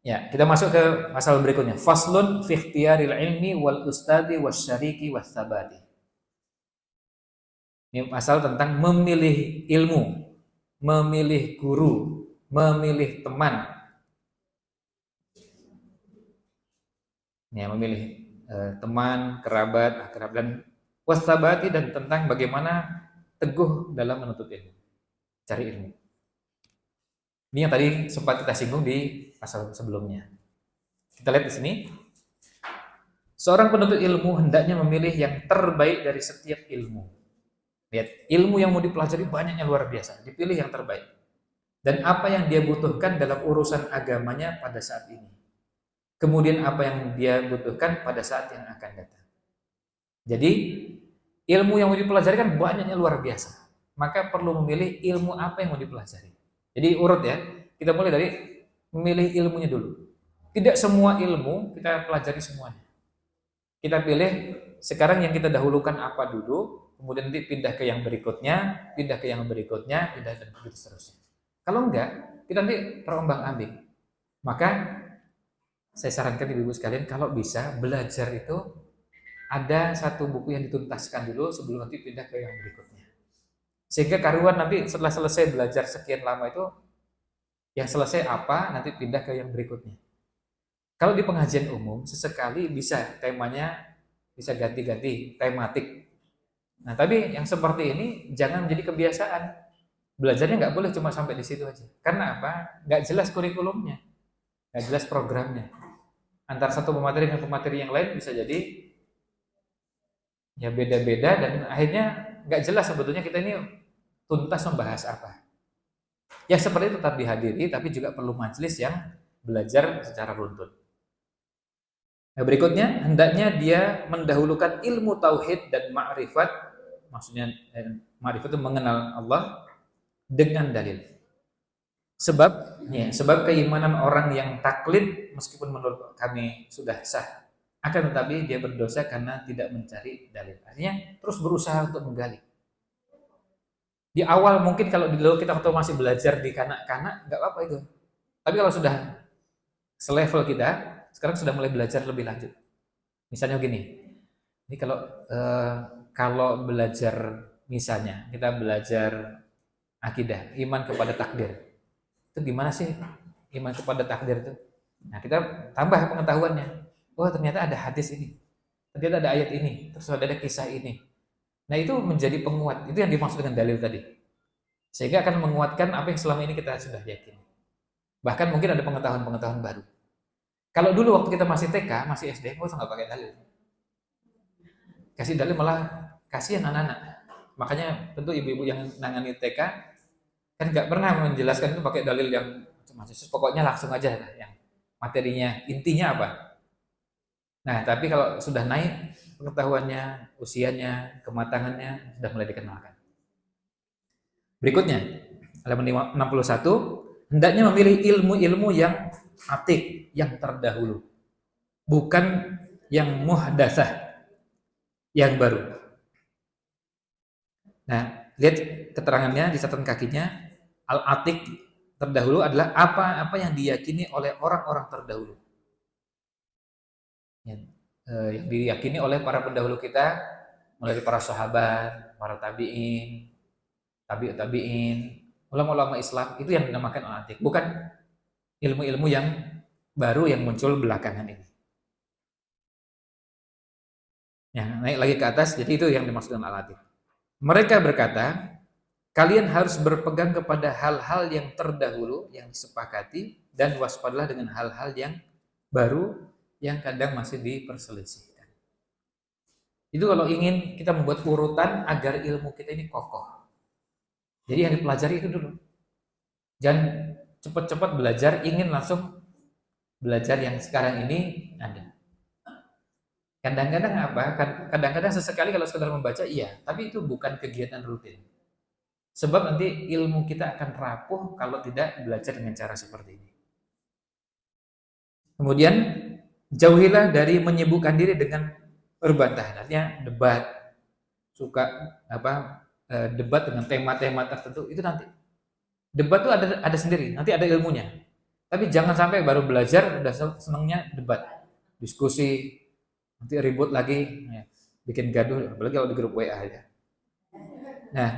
Ya, kita masuk ke masalah berikutnya. Faslun fi ikhtiyaril ilmi wal ustadi wasyariki wassabati. Ini masalah tentang memilih ilmu, memilih guru, memilih teman. Ya, memilih teman, kerabat, akrab dan wassabati, dan tentang bagaimana teguh dalam menuntut ilmu, cari ilmu. Ini yang tadi sempat kita singgung di pasal sebelumnya. Kita lihat di sini. Seorang penuntut ilmu hendaknya memilih yang terbaik dari setiap ilmu. Lihat, ilmu yang mau dipelajari banyaknya luar biasa. Dipilih yang terbaik. Dan apa yang dia butuhkan dalam urusan agamanya pada saat ini. Kemudian apa yang dia butuhkan pada saat yang akan datang. Jadi, ilmu yang mau dipelajari kan banyaknya luar biasa. Maka perlu memilih ilmu apa yang mau dipelajari. Jadi urut ya, kita mulai dari memilih ilmunya dulu. Tidak semua ilmu kita pelajari semuanya. Kita pilih sekarang yang kita dahulukan apa dulu, kemudian nanti pindah ke yang berikutnya, pindah ke yang berikutnya, pindah dan begitu seterusnya. Kalau enggak, kita nanti terombang-ambing. Maka saya sarankan ibu-ibu sekalian, kalau bisa belajar itu ada satu buku yang dituntaskan dulu sebelum nanti pindah ke yang berikutnya. Sehingga karuan nanti setelah selesai belajar sekian lama itu, yang selesai apa, nanti pindah ke yang berikutnya. Kalau di pengajian umum, sesekali bisa temanya bisa ganti-ganti tematik. Nah, tapi yang seperti ini jangan menjadi kebiasaan. Belajarnya nggak boleh cuma sampai di situ aja. Karena apa? Nggak jelas kurikulumnya, nggak jelas programnya. Antara satu pemateri dengan pemateri yang lain bisa jadi ya beda-beda dan akhirnya nggak jelas sebetulnya kita ini tuntas membahas apa. Ya seperti itu tetap dihadiri, tapi juga perlu majelis yang belajar secara runtun. Nah, berikutnya, hendaknya dia mendahulukan ilmu tauhid dan ma'rifat, maksudnya ma'rifat itu mengenal Allah dengan dalil. Sebab keimanan orang yang taklid meskipun menurut kami sudah sah, akan tetapi dia berdosa karena tidak mencari dalil. Artinya terus berusaha untuk menggali. Di awal mungkin kalau dulu kita waktu masih belajar di kanak-kanak nggak apa-apa itu. Tapi kalau sudah selevel kita, sekarang sudah mulai belajar lebih lanjut. Misalnya gini, ini kalau belajar misalnya kita belajar akidah, iman kepada takdir. Itu gimana sih iman kepada takdir itu? Nah, kita tambah pengetahuannya. Oh, ternyata ada hadis ini. Ternyata ada ayat ini, terus ada kisah ini. Nah, itu menjadi penguat. Itu yang dimaksud dengan dalil tadi. Sehingga akan menguatkan apa yang selama ini kita sudah yakin. Bahkan mungkin ada pengetahuan-pengetahuan baru. Kalau dulu waktu kita masih TK, masih SD, nggak pakai dalil. Kasih dalil malah kasihan anak-anak. Makanya tentu ibu-ibu yang nangani TK kan nggak pernah menjelaskan itu pakai dalil yang macam-macam. Pokoknya langsung aja lah yang materinya, intinya apa. Nah, tapi kalau sudah naik pengetahuannya, usianya, kematangannya sudah mulai dikenalkan. Berikutnya, halaman 61, hendaknya memilih ilmu-ilmu yang atik, yang terdahulu. Bukan yang muhdatsah, yang baru. Nah, lihat keterangannya di catatan kakinya, al-atik terdahulu adalah apa-apa yang diyakini oleh orang-orang terdahulu. Yang diyakini oleh para pendahulu kita, mulai dari para sahabat, para tabi'in, tabi'in, ulama-ulama Islam, itu yang dinamakan al-atik, bukan ilmu-ilmu yang baru yang muncul belakangan ini. Ya, naik lagi ke atas, jadi itu yang dimaksud dengan al-atik. Mereka berkata, kalian harus berpegang kepada hal-hal yang terdahulu, yang disepakati, dan waspadalah dengan hal-hal yang baru, yang kadang masih diperselisihkan. Itu kalau ingin kita membuat urutan agar ilmu kita ini kokoh. Jadi yang dipelajari itu dulu. Jangan cepat-cepat belajar, ingin langsung belajar yang sekarang ini ada. Kadang-kadang apa? Kadang-kadang sesekali kalau sekedar membaca, iya. Tapi itu bukan kegiatan rutin. Sebab nanti ilmu kita akan rapuh kalau tidak belajar dengan cara seperti ini. Kemudian, jauhilah dari menyibukkan diri dengan berbantah. Artinya debat, suka debat dengan tema-tema tertentu, itu nanti. Debat itu ada sendiri, nanti ada ilmunya. Tapi jangan sampai baru belajar udah senengnya debat, diskusi, nanti ribut lagi, ya, bikin gaduh, apalagi kalau di grup WA ya. Nah,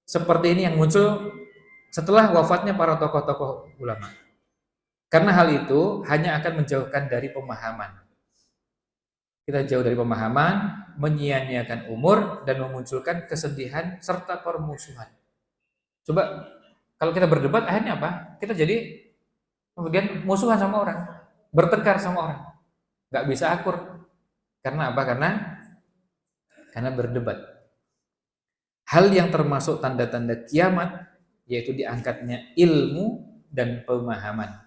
seperti ini yang muncul setelah wafatnya para tokoh-tokoh ulama. Karena hal itu hanya akan menjauhkan dari pemahaman. Kita jauh dari pemahaman, menyia-nyiakan umur, dan memunculkan kesedihan serta permusuhan. Coba, kalau kita berdebat, akhirnya apa? Kita jadi kemudian musuhan sama orang, bertengkar sama orang, nggak bisa akur. Karena apa? Karena berdebat. Hal yang termasuk tanda-tanda kiamat, yaitu diangkatnya ilmu dan pemahaman.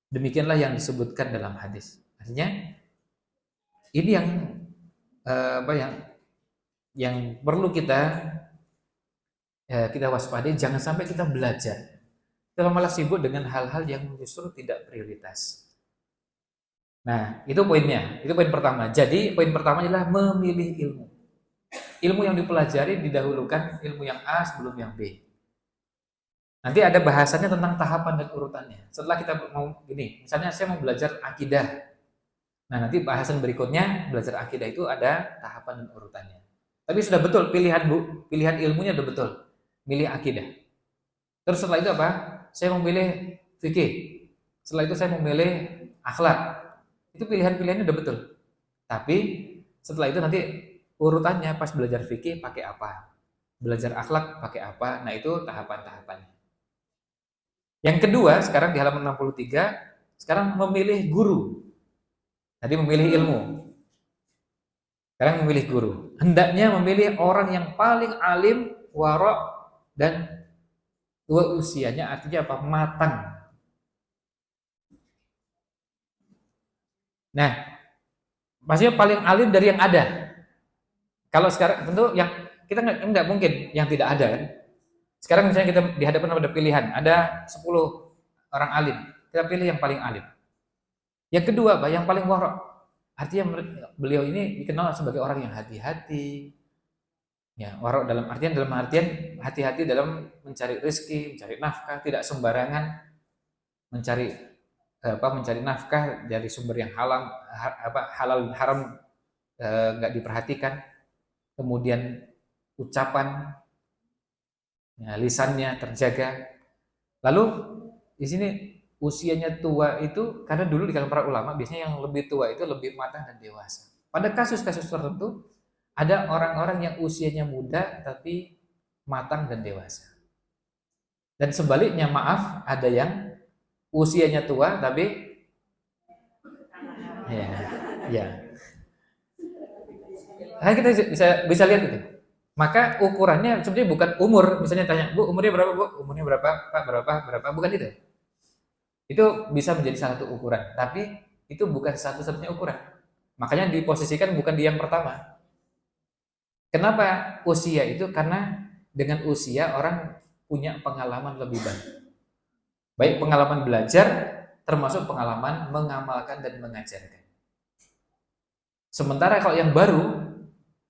Demikianlah yang disebutkan dalam hadis. Artinya, ini yang apa yang perlu kita waspadai. Jangan sampai kita belajar, kita malah sibuk dengan hal-hal yang justru tidak prioritas. Nah, itu poinnya. Itu poin pertama. Jadi, poin pertama adalah memilih ilmu. Ilmu yang dipelajari didahulukan ilmu yang A sebelum yang B. Nanti ada bahasannya tentang tahapan dan urutannya. Setelah kita mau gini, misalnya saya mau belajar akidah. Nah, nanti bahasan berikutnya belajar akidah itu ada tahapan dan urutannya. Tapi sudah betul pilihan ilmunya sudah betul. Milih akidah. Terus setelah itu apa? Saya memilih fikih. Setelah itu saya memilih akhlak. Itu pilihan-pilihannya udah betul. Tapi setelah itu nanti urutannya pas belajar fikih pakai apa? Belajar akhlak pakai apa? Nah, itu tahapan-tahapannya. Yang kedua, sekarang di halaman 63, sekarang memilih guru. Tadi memilih ilmu. Sekarang memilih guru. Hendaknya memilih orang yang paling alim, warok, dan tua usianya, artinya apa? Matang. Nah, maksudnya paling alim dari yang ada. Kalau sekarang tentu yang kita nggak mungkin yang tidak ada kan. Sekarang misalnya kita dihadapkan pada pilihan, ada 10 orang alim, kita pilih yang paling alim. Yang kedua, apa? Yang paling warok. Artinya beliau ini dikenal sebagai orang yang hati-hati. Ya, warok dalam artian hati-hati dalam mencari rezeki, mencari nafkah, tidak sembarangan mencari nafkah dari sumber yang halal dan haram, nggak diperhatikan. Kemudian ucapan, ya, lisannya terjaga. Lalu di sini usianya tua itu karena dulu di kalangan para ulama biasanya yang lebih tua itu lebih matang dan dewasa. Pada kasus-kasus tertentu ada orang-orang yang usianya muda tapi matang dan dewasa. Dan sebaliknya, maaf, ada yang usianya tua tapi ya, ya. Nah, kita bisa lihat itu. Maka ukurannya sebenarnya bukan umur. Misalnya tanya, Bu, umurnya berapa, Bu? Umurnya berapa, Pak? Berapa? Bukan itu. Itu bisa menjadi salah satu ukuran, tapi itu bukan satu-satunya ukuran. Makanya diposisikan bukan di yang pertama. Kenapa usia itu? Karena dengan usia orang punya pengalaman lebih banyak. Baik pengalaman belajar, termasuk pengalaman mengamalkan dan mengajarkan. Sementara kalau yang baru,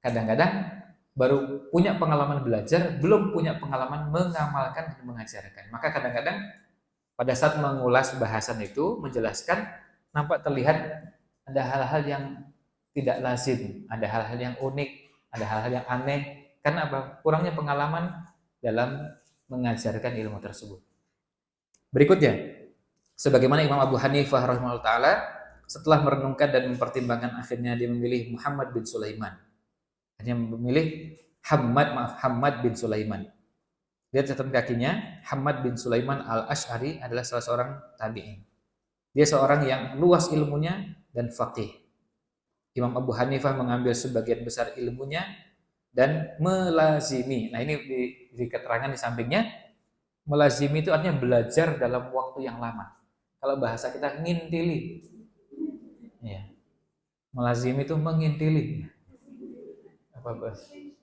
kadang-kadang baru punya pengalaman belajar, belum punya pengalaman mengamalkan dan mengajarkan. Maka kadang-kadang pada saat mengulas bahasan itu, menjelaskan, nampak terlihat ada hal-hal yang tidak lazim, ada hal-hal yang unik, ada hal-hal yang aneh. Karena apa? Kurangnya pengalaman dalam mengajarkan ilmu tersebut. Berikutnya, sebagaimana Imam Abu Hanifah rahimahullah ta'ala, setelah merenungkan dan mempertimbangkan, akhirnya dia memilih Muhammad bin Sulaiman. Hanya memilih Hammad bin Sulaiman. Lihat catatan kakinya, Hammad bin Sulaiman al-Ash'ari adalah salah seorang tabi'in. Dia seorang yang luas ilmunya dan faqih. Imam Abu Hanifah mengambil sebagian besar ilmunya dan melazimi. Nah, ini di keterangan di sampingnya, melazimi itu artinya belajar dalam waktu yang lama. Kalau bahasa kita ngintili. Ya. Melazimi itu mengintili.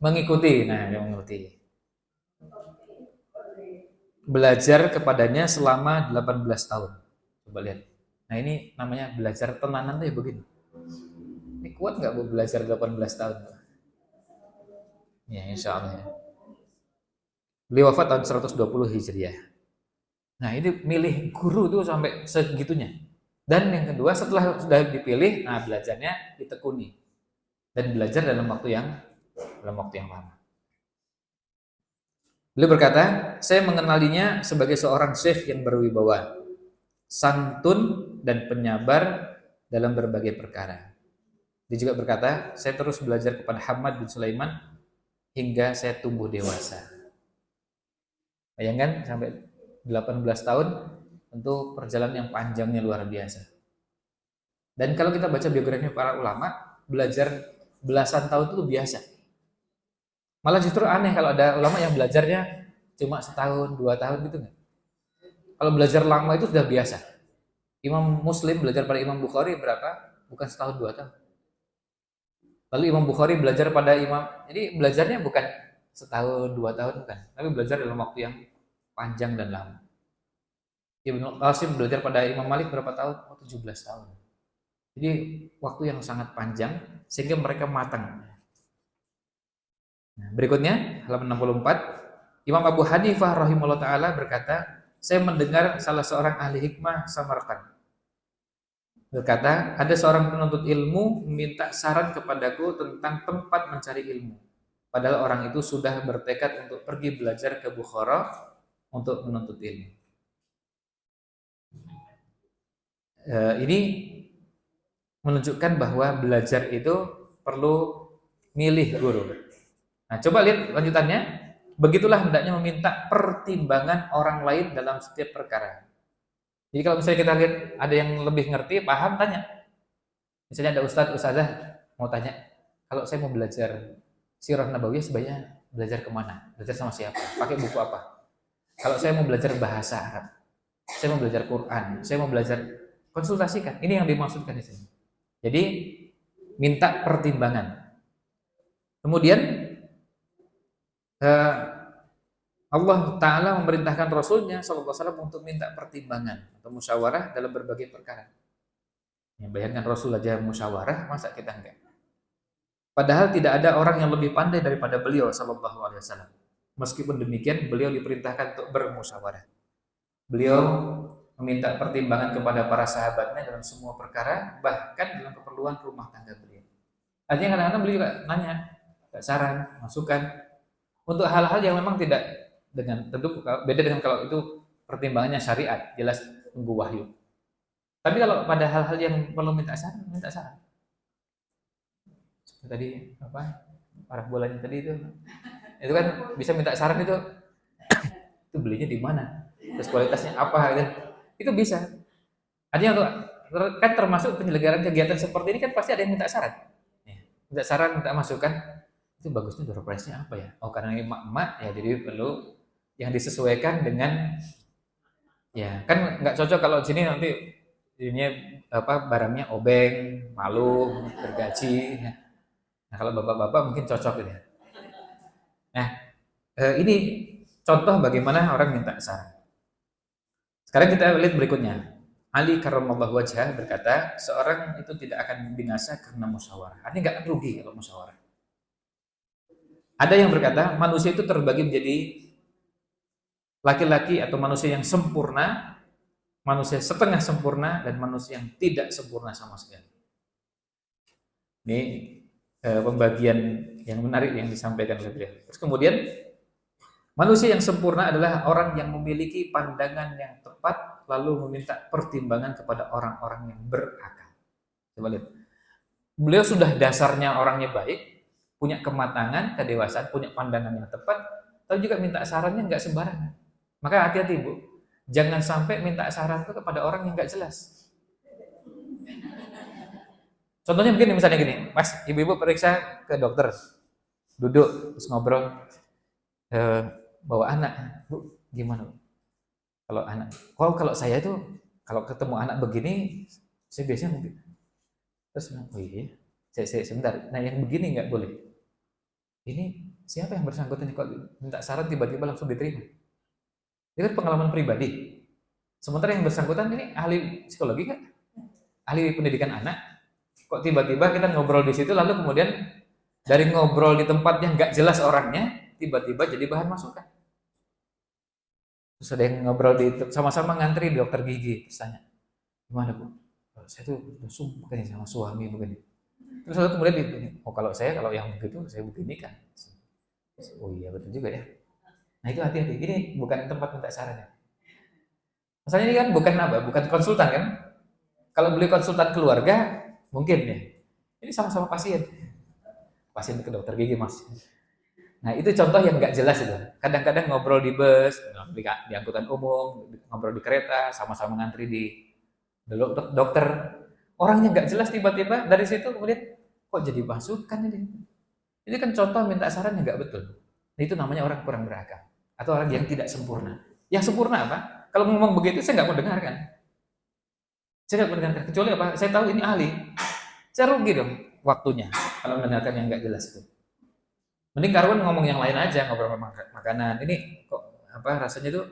Mengikuti. Nah, mengikuti. Belajar kepadanya selama 18 tahun. Coba lihat. Nah, ini namanya belajar tenanan tuh ya begini. Ini kuat nggak Bu belajar 18 tahun? Ya, insya Allah ya. Beliau wafat tahun 120 Hijriah. Nah, ini milih guru tuh sampai segitunya. Dan yang kedua, setelah sudah dipilih, nah belajarnya ditekuni dan belajar dalam waktu yang lama. Beliau berkata, saya mengenalinya sebagai seorang syekh yang berwibawa, santun dan penyabar dalam berbagai perkara. Dia juga berkata, saya terus belajar kepada Hamad bin Sulaiman hingga saya tumbuh dewasa. Bayangkan sampai 18 tahun, tentu perjalanan yang panjangnya luar biasa. Dan kalau kita baca biografi para ulama, belajar belasan tahun itu biasa. Malah justru aneh kalau ada ulama yang belajarnya cuma setahun, 2 tahun gitu nggak. Kalau belajar lama itu sudah biasa. Imam Muslim belajar pada Imam Bukhari berapa? Bukan setahun 2 tahun. Lalu Imam Bukhari belajar pada Imam, jadi belajarnya bukan setahun 2 tahun bukan, tapi belajar dalam waktu yang panjang dan lama. Ibnu Qasim belajar pada Imam Malik berapa tahun? Oh, 17 tahun. Jadi waktu yang sangat panjang sehingga mereka matang. Nah, berikutnya halaman 64, Imam Abu Hanifah rahimahullah taala berkata, saya mendengar salah seorang ahli hikmah Samarkand berkata, ada seorang penuntut ilmu meminta saran kepadaku tentang tempat mencari ilmu. Padahal orang itu sudah bertekad untuk pergi belajar ke Bukhara untuk menuntut ilmu. Ini menunjukkan bahwa belajar itu perlu milih guru. Nah, coba lihat lanjutannya. Begitulah hendaknya meminta pertimbangan orang lain dalam setiap perkara. Jadi kalau misalnya kita lihat ada yang lebih ngerti, paham, tanya. Misalnya ada ustazah mau tanya, kalau saya mau belajar Sirah Nabawiyah sebaiknya belajar kemana? Belajar sama siapa? Pakai buku apa? Kalau saya mau belajar bahasa Arab, saya mau belajar Quran, saya mau belajar, konsultasikan. Ini yang dimaksudkan di sini. Jadi minta pertimbangan. Kemudian Allah Ta'ala memerintahkan Rasulnya SAW untuk minta pertimbangan atau musyawarah dalam berbagai perkara. Ya, bayangkan Rasul aja musyawarah, masa kita enggak? Padahal tidak ada orang yang lebih pandai daripada beliau SAW. Meskipun demikian, beliau diperintahkan untuk bermusyawarah. Beliau meminta pertimbangan kepada para sahabatnya dalam semua perkara, bahkan dalam keperluan rumah tangga beliau. Artinya kadang-kadang beliau juga nanya, saran, masukan, untuk hal-hal yang memang tidak dengan, tentu beda dengan kalau itu pertimbangannya syariat, jelas tunggu wahyu. Tapi kalau pada hal-hal yang perlu minta saran, minta saran. Seperti tadi apa? Parah bolanya tadi itu kan bisa minta saran itu belinya di mana? Terus kualitasnya apa gitu. Itu bisa. Artinya untuk kan termasuk penyelenggaraan kegiatan seperti ini kan pasti ada yang minta saran. Minta saran, minta masukan. Itu bagusnya door prize-nya apa ya? Oh, karena ini emak-emak ya jadi perlu yang disesuaikan dengan, ya kan nggak cocok kalau di sini nanti ini apa barangnya obeng, malu, gergaji. Nah, kalau bapak-bapak mungkin cocok gitu ya. Nah, ini contoh bagaimana orang minta saran. Sekarang kita lihat berikutnya. Ali karramallahu wajhah berkata, seorang itu tidak akan binasa karena musyawarah. Artinya nggak akan rugi kalau musyawarah. Ada yang berkata, manusia itu terbagi menjadi laki-laki atau manusia yang sempurna, manusia setengah sempurna, dan manusia yang tidak sempurna sama sekali. Ini pembagian yang menarik yang disampaikan oleh beliau. Terus kemudian, manusia yang sempurna adalah orang yang memiliki pandangan yang tepat, lalu meminta pertimbangan kepada orang-orang yang berakal. Coba lihat. Beliau sudah dasarnya orangnya baik, punya kematangan, kedewasaan, punya pandangan yang tepat, tapi juga minta sarannya nggak sembarangan. Maka hati-hati Bu, jangan sampai minta saran itu kepada orang yang nggak jelas. Contohnya begini, misalnya gini, Mas, ibu-ibu periksa ke dokter, duduk, terus ngobrol, bawa anak, Bu, gimana Bu? Kalau anak, kalau saya itu, kalau ketemu anak begini, saya biasanya mungkin, terus oh iya, saya sebentar, nah yang begini nggak boleh. Ini siapa yang bersangkutan kok minta saran tiba-tiba langsung diterima? Ini kan pengalaman pribadi. Sementara yang bersangkutan ini ahli psikologi nggak? Ahli pendidikan anak. Kok tiba-tiba kita ngobrol di situ lalu kemudian dari ngobrol di tempat yang nggak jelas orangnya tiba-tiba jadi bahan masukan. Terus ada yang ngobrol sama-sama ngantri di dokter gigi. Terus tanya, gimana Bu? Saya tuh udah sumpah nih sama suami begini. Terus lalu kemudian ditanya, oh kalau saya kalau yang begitu saya begini kan. Oh iya betul juga ya. Nah itu hati-hati. Ini bukan tempat minta saran ya. Masalahnya ini kan bukan apa, bukan konsultan kan? Kalau beli konsultan keluarga mungkin ya. Ini sama-sama pasien, pasien ke dokter gigi mas. Nah itu contoh yang nggak jelas itu. Kadang-kadang ngobrol di bus, di angkutan umum, ngobrol di kereta, sama-sama ngantri di dokter. Orangnya nggak jelas tiba-tiba dari situ kemudian kok jadi masukan ini. Ini kan contoh minta saran yang nggak betul. Nah, itu namanya orang kurang berakal atau orang yang tidak sempurna. Yang sempurna apa? Kalau ngomong begitu saya nggak mau dengarkan. Saya nggak mau dengarkan. Kecuali apa? Saya tahu ini ahli. Saya rugi dong waktunya kalau mendengarkan yang nggak jelas itu. Mending karuan ngomong yang lain aja, ngobrol makanan. Ini kok apa rasanya tuh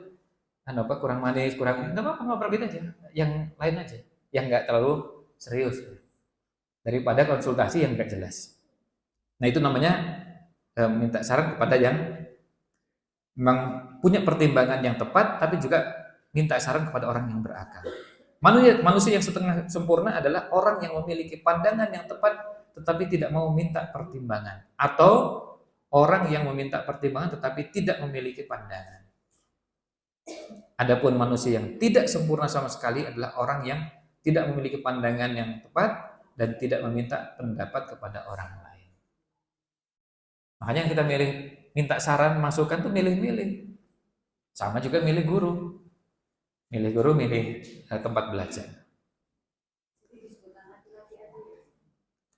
apa kurang manis, kurang nggak apa-apa ngobrol gitu aja. Yang lain aja, yang nggak terlalu serius daripada konsultasi yang nggak jelas. Nah itu namanya minta saran kepada yang memang punya pertimbangan yang tepat, tapi juga minta saran kepada orang yang berakal. Manusia yang setengah sempurna adalah orang yang memiliki pandangan yang tepat, tetapi tidak mau minta pertimbangan, atau orang yang meminta pertimbangan tetapi tidak memiliki pandangan. Adapun manusia yang tidak sempurna sama sekali adalah orang yang tidak memiliki pandangan yang tepat dan tidak meminta pendapat kepada orang lain. Makanya kita milih minta saran, masukan tuh milih-milih. Sama juga milih guru. Milih guru, milih tempat belajar.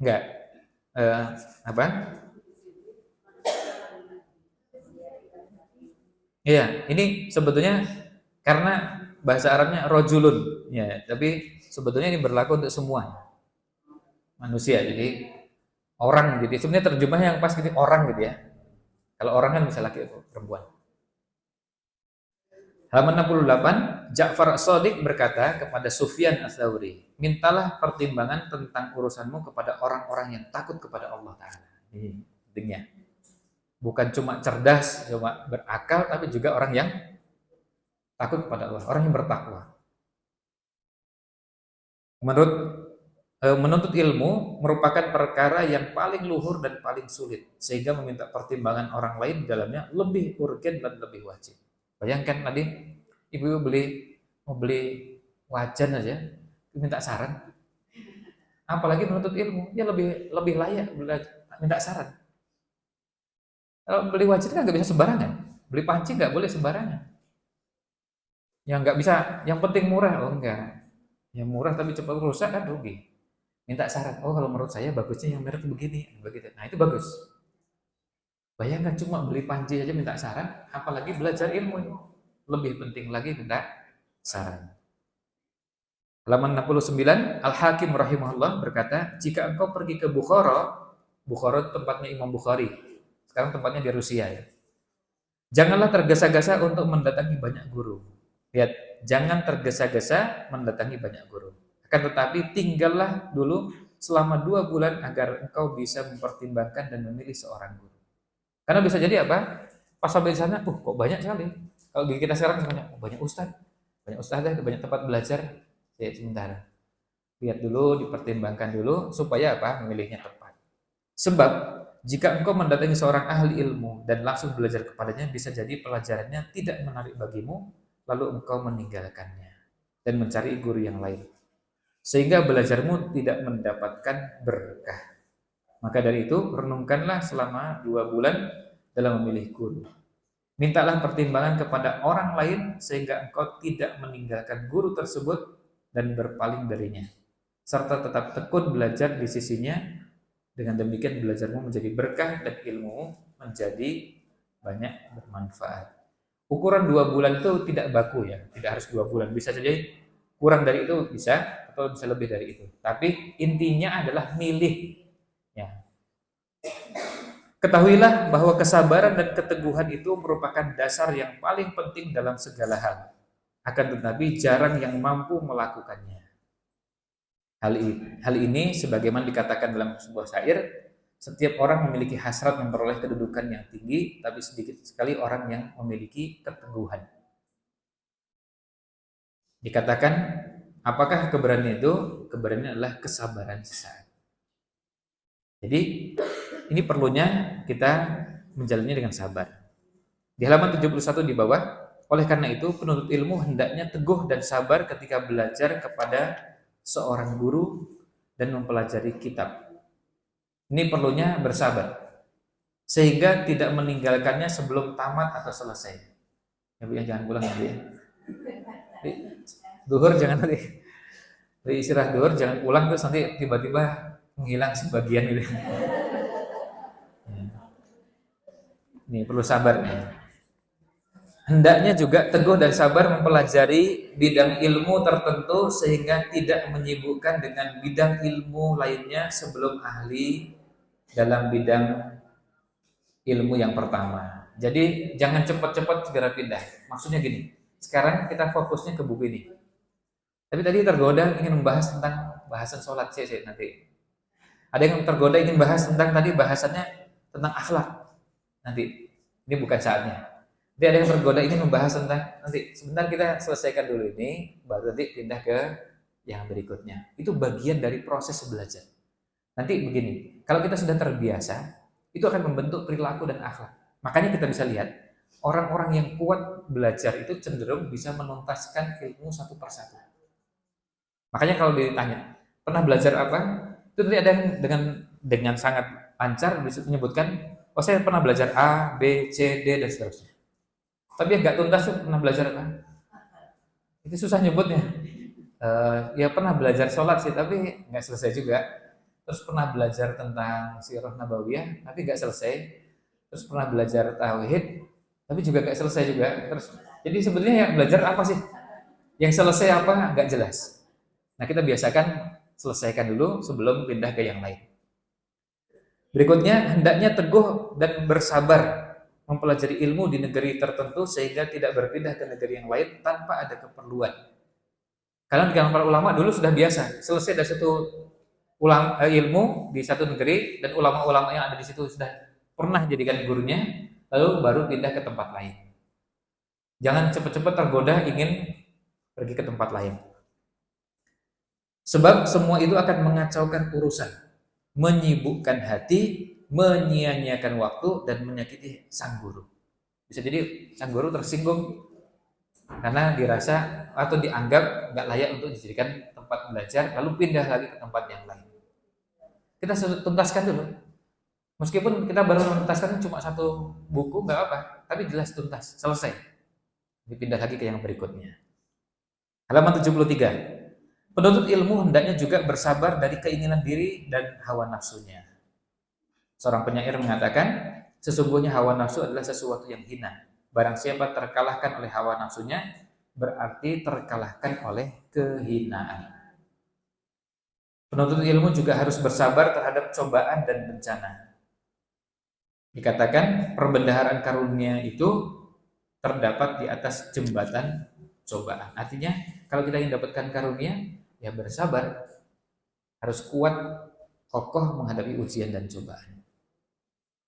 Enggak. Apa? Iya, ini sebetulnya karena bahasa Arabnya rojulun, ya, tapi sebetulnya ini berlaku untuk semua manusia. Jadi orang, jadi sebenarnya terjemahnya yang pas gitu orang gitu ya. Kalau orang kan bisa laki atau perempuan. Halaman 68, Ja'far Shadiq berkata kepada Sufyan Ats-Tsauri, mintalah pertimbangan tentang urusanmu kepada orang-orang yang takut kepada Allah Ta'ala. Ini pentingnya. Bukan cuma cerdas, cuma berakal, tapi juga orang yang takut kepada Allah, orang yang bertakwa. Menuntut ilmu merupakan perkara yang paling luhur dan paling sulit, sehingga meminta pertimbangan orang lain di dalamnya lebih urgen dan lebih wajib. Bayangkan tadi ibu mau beli wajan aja, minta saran. Apalagi menuntut ilmu, dia lebih layak minta saran. Kalau beli wajan kan nggak bisa sembarangan, beli panci nggak boleh sembarangan. Yang nggak bisa, yang penting murah, oh enggak. Yang murah tapi cepat rusak kan rugi. Minta saran, oh kalau menurut saya bagusnya yang merek begini, begitu. Nah itu bagus. Bayangkan cuma beli panci aja minta saran, apalagi belajar ilmu. Lebih penting lagi minta saran. Halaman 69, Al-Hakim rahimahullah berkata, jika engkau pergi ke Bukhara, Bukhara tempatnya Imam Bukhari, sekarang tempatnya di Rusia ya. Janganlah tergesa-gesa untuk mendatangi banyak guru. Lihat, jangan tergesa-gesa mendatangi banyak guru. Akan tetapi tinggallah dulu selama 2 bulan agar engkau bisa mempertimbangkan dan memilih seorang guru. Karena bisa jadi apa? Pas sampai di sana, kok banyak sekali. Kalau di kita sekarang banyak, banyak ustadz, banyak tempat belajar. Ya sebentar, lihat dulu, dipertimbangkan dulu supaya apa? Memilihnya tepat. Sebab jika engkau mendatangi seorang ahli ilmu dan langsung belajar kepadanya, bisa jadi pelajarannya tidak menarik bagimu, lalu engkau meninggalkannya dan mencari guru yang lain, sehingga belajarmu tidak mendapatkan berkah. Maka dari itu, renungkanlah selama 2 bulan dalam memilih guru. Mintalah pertimbangan kepada orang lain sehingga engkau tidak meninggalkan guru tersebut dan berpaling darinya, serta tetap tekun belajar di sisinya. Dengan demikian belajarmu menjadi berkah dan ilmu menjadi banyak bermanfaat. Ukuran 2 bulan itu tidak baku ya, tidak harus 2 bulan, bisa saja kurang dari itu bisa, atau bisa lebih dari itu. Tapi intinya adalah milih. Ya. Ketahuilah bahwa kesabaran dan keteguhan itu merupakan dasar yang paling penting dalam segala hal. Akan tetapi jarang yang mampu melakukannya. Hal ini sebagaimana dikatakan dalam sebuah syair, setiap orang memiliki hasrat memperoleh kedudukan yang tinggi, tapi sedikit sekali orang yang memiliki keteguhan. Dikatakan, apakah keberanian itu? Keberanian adalah kesabaran sesaat. Jadi, ini perlunya kita menjalannya dengan sabar. Di halaman 71 di bawah, oleh karena itu penuntut ilmu hendaknya teguh dan sabar ketika belajar kepada seorang guru dan mempelajari kitab. Ini perlunya bersabar sehingga tidak meninggalkannya sebelum tamat atau selesai. Ya Bu, ya jangan pulang ya Bu ya. Duhur jangan nanti istirahat duhur jangan pulang terus nanti tiba-tiba menghilang sebagian gitu. Ini perlu sabar nih. Hendaknya juga teguh dan sabar mempelajari bidang ilmu tertentu sehingga tidak menyibukkan dengan bidang ilmu lainnya sebelum ahli dalam bidang ilmu yang pertama. Jadi jangan cepat-cepat segera pindah. Maksudnya gini, sekarang kita fokusnya ke buku ini. Tapi tadi tergoda ingin membahas tentang bahasan sholat sih nanti. Ada yang tergoda ingin bahas tentang tadi bahasannya tentang akhlak. Nanti ini bukan saatnya. Jadi ada yang tergoda ingin membahas tentang nanti sebentar kita selesaikan dulu ini, baru nanti pindah ke yang berikutnya. Itu bagian dari proses belajar. Nanti begini, kalau kita sudah terbiasa, itu akan membentuk perilaku dan akhlak. Makanya kita bisa lihat orang-orang yang kuat belajar itu cenderung bisa menuntaskan ilmu satu persatu. Makanya kalau ditanya pernah belajar apa, itu tadi ada yang dengan sangat lancar menyebutkan, oh saya pernah belajar A, B, C, D dan seterusnya. Tapi yang nggak tuntas tuh pernah belajar apa? Itu susah nyebutnya. Ya pernah belajar sholat sih, tapi nggak selesai juga. Terus pernah belajar tentang sirah nabawiyah, tapi nggak selesai. Terus pernah belajar tauhid, tapi juga nggak selesai juga. Terus, jadi sebenarnya yang belajar apa sih? Yang selesai apa? Nggak jelas. Nah kita biasakan selesaikan dulu sebelum pindah ke yang lain. Berikutnya, hendaknya teguh dan bersabar mempelajari ilmu di negeri tertentu sehingga tidak berpindah ke negeri yang lain tanpa ada keperluan. Karena di kalangan para ulama dulu sudah biasa, selesai dari satu ilmu di satu negeri dan ulama-ulama yang ada di situ sudah pernah jadikan gurunya, lalu baru pindah ke tempat lain. Jangan cepat-cepat tergoda ingin pergi ke tempat lain. Sebab semua itu akan mengacaukan urusan, menyibukkan hati, menyia-nyiakan waktu dan menyakiti sang guru. Bisa jadi sang guru tersinggung karena dirasa atau dianggap nggak layak untuk dijadikan tempat belajar, lalu pindah lagi ke tempat yang lain. Kita tuntaskan dulu. Meskipun kita baru menuntaskan cuma satu buku nggak apa, tapi jelas tuntas, selesai. Dipindah lagi ke yang berikutnya. Halaman 73. Penuntut ilmu hendaknya juga bersabar dari keinginan diri dan hawa nafsunya. Seorang penyair mengatakan, sesungguhnya hawa nafsu adalah sesuatu yang hina. Barang siapa terkalahkan oleh hawa nafsunya, berarti terkalahkan oleh kehinaan. Penuntut ilmu juga harus bersabar terhadap cobaan dan bencana. Dikatakan perbendaharaan karunia itu terdapat di atas jembatan cobaan. Artinya, kalau kita ingin dapatkan karunia, ya bersabar, harus kuat, kokoh menghadapi ujian dan cobaan.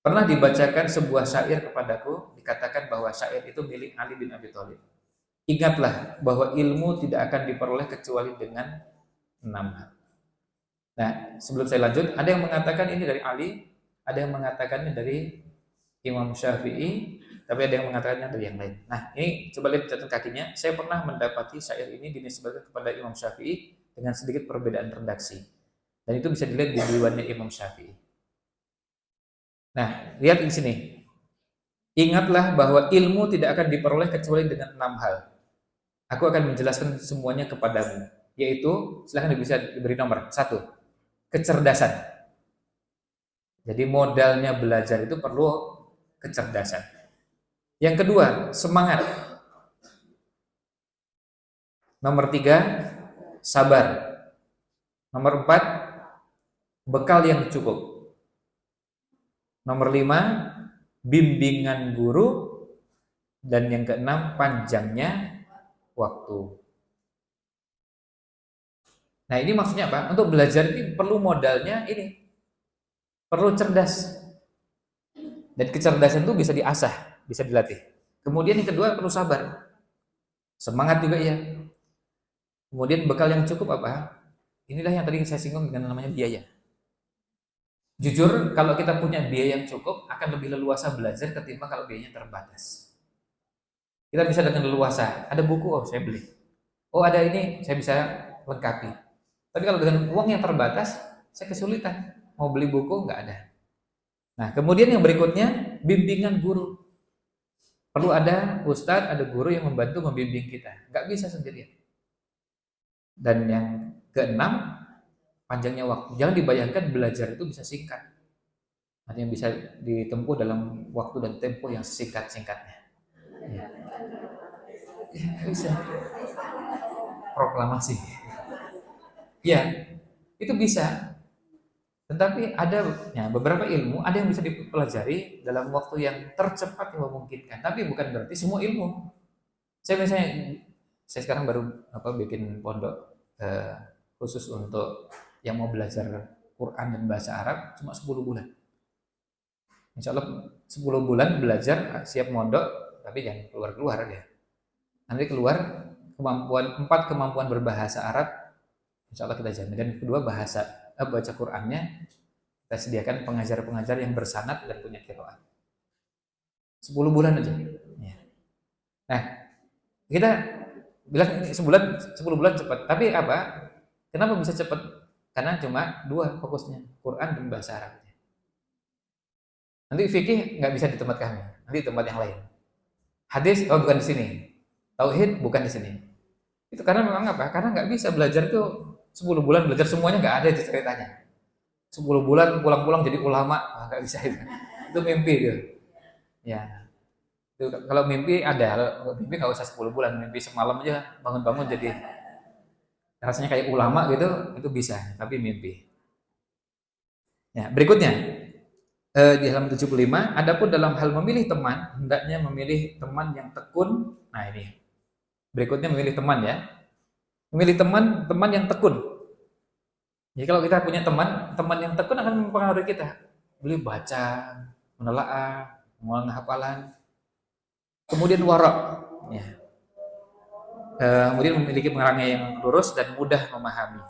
Pernah dibacakan sebuah syair kepadaku, dikatakan bahwa syair itu milik Ali bin Abi Thalib. Ingatlah bahwa ilmu tidak akan diperoleh kecuali dengan 6 hal. Nah, sebelum saya lanjut, ada yang mengatakan ini dari Ali, ada yang mengatakannya dari Imam Syafi'i, tapi ada yang mengatakannya dari yang lain. Nah, ini coba lihat catatan kakinya. Saya pernah mendapati syair ini dinisbatkan kepada Imam Syafi'i dengan sedikit perbedaan redaksi. Dan itu bisa dilihat di diwannya Imam Syafi'i. Nah, lihat di sini. Ingatlah bahwa ilmu tidak akan diperoleh kecuali dengan 6 hal. Aku akan menjelaskan semuanya kepadamu. Yaitu, silahkan bisa diberi nomor. 1. Kecerdasan. Jadi modalnya belajar itu perlu kecerdasan. Yang kedua, semangat. Nomor 3, sabar. Nomor 4, bekal yang cukup. Nomor 5, bimbingan guru. Dan yang keenam, panjangnya waktu. Nah, ini maksudnya apa? Untuk belajar ini perlu modalnya ini. Perlu cerdas. Dan kecerdasan itu bisa diasah, bisa dilatih. Kemudian yang kedua perlu sabar. Semangat juga ya. Kemudian bekal yang cukup apa? Inilah yang tadi saya singgung dengan namanya biaya. Jujur, kalau kita punya biaya yang cukup, akan lebih leluasa belajar ketimbang kalau biayanya terbatas. Kita bisa dengan leluasa, ada buku, oh saya beli. Oh ada ini, saya bisa lengkapi. Tapi kalau dengan uang yang terbatas, saya kesulitan. Mau beli buku, nggak ada. Nah, kemudian yang berikutnya, bimbingan guru. Perlu ada ustadz, ada guru yang membantu membimbing kita. Nggak bisa sendirian. Dan yang keenam, panjangnya waktu. Jangan dibayangkan belajar itu bisa singkat. Hanya bisa ditempuh dalam waktu dan tempo yang singkat-singkatnya. Ya, bisa. Proklamasi. Ya, itu bisa. Tetapi ada ya, beberapa ilmu ada yang bisa dipelajari dalam waktu yang tercepat yang memungkinkan. Tapi bukan berarti semua ilmu. Saya misalnya, saya sekarang baru bikin pondok khusus untuk yang mau belajar Quran dan bahasa Arab cuma 10 bulan. Insya Allah 10 bulan belajar siap mondok, tapi jangan keluar-keluar ya. Nanti keluar empat kemampuan berbahasa Arab, insya Allah kita jamin. Dan kedua baca Qurannya kita sediakan pengajar-pengajar yang bersanad dan punya qiraat. 10 bulan aja. Ya. Nah, kita bilang ini 10 bulan cepat. Tapi apa? Kenapa bisa cepat? Karena cuma dua fokusnya, Quran dan bahasa Arab. Nanti fikih nggak bisa di tempat kami, nanti di tempat yang lain. Hadis, oh bukan di sini. Tauhid bukan di sini. Itu karena memang apa? Karena nggak bisa belajar tuh 10 bulan belajar semuanya, nggak ada di ceritanya. 10 bulan pulang-pulang jadi ulama, nggak bisa itu. Itu mimpi gitu. Ya. Itu, kalau mimpi ada, kalau mimpi nggak usah 10 bulan, mimpi semalam aja bangun-bangun jadi rasanya kayak ulama gitu, itu bisa, tapi mimpi. Ya, berikutnya di halaman 75, adapun dalam hal memilih teman, hendaknya memilih teman yang tekun. Nah, ini. Berikutnya memilih teman ya. Memilih teman yang tekun. Jadi kalau kita punya teman yang tekun akan mempengaruhi kita. Beliau baca, menelaah, mengulang hafalan. Kemudian warok, ya. Kemudian memiliki pengarangnya yang lurus dan mudah memahami.